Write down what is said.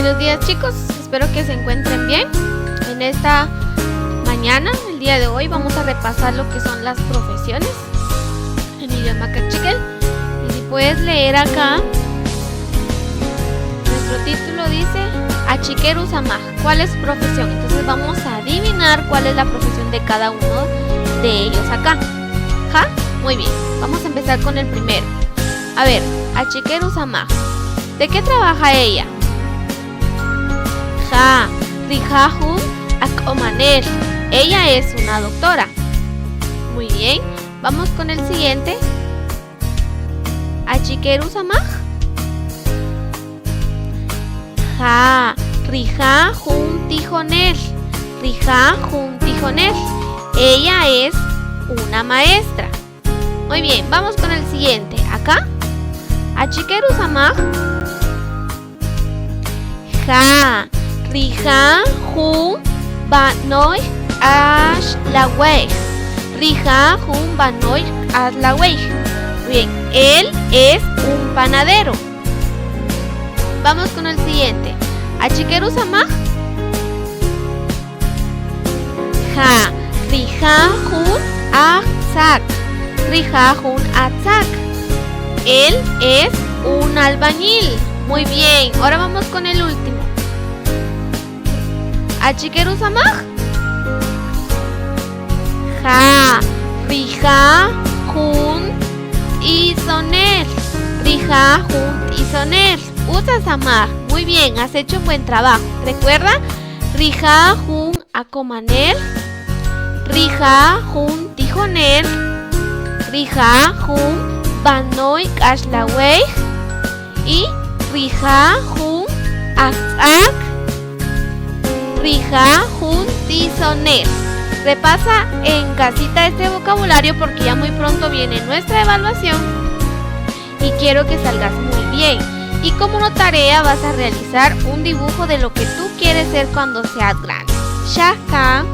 Buenos días, chicos, espero que se encuentren bien. En esta mañana, el día de hoy, vamos a repasar lo que son las profesiones en idioma cachiquel. Y si puedes leer acá, nuestro título dice Achiqueru Samaj, ¿cuál es su profesión? Entonces vamos a adivinar cuál es la profesión de cada uno de ellos acá. ¿Ja? Muy bien, vamos a empezar con el primero. A ver, Achiqueru Samaj, ¿de qué trabaja ella? Ja, Rijahun Akomaner, ella es una doctora. Muy bien, vamos con el siguiente. Achiqueru Samaj. Ja, Rijahun Tijoner, Rijahun Tijoner, ella es una maestra. Muy bien, vamos con el siguiente. Acá, Achiqueru Samaj. Ja, Rijahun Banoy Ashlawey, Rijahun Banoy Ashlawey. Bien, él es un panadero. Vamos con el siguiente. Achiqueru Samaj. Ja, Rijahun Atzak, Rijahun Atzak, él es un albañil. Muy bien, ahora vamos con el último. Achiqueru Samaj. Ja, Rijahun Isoner, Rijahun Isoner, usa Samaj. Muy bien, has hecho un buen trabajo. Recuerda, Rijahun Akomaner, Rijahun Tijoner, Rijahun Banoy Ashlawey y Rijahun Atzak, Rijahun Tisoner. Repasa en casita este vocabulario porque ya muy pronto viene nuestra evaluación y quiero que salgas muy bien. Y como una tarea vas a realizar un dibujo de lo que tú quieres ser cuando seas grande. Shaka.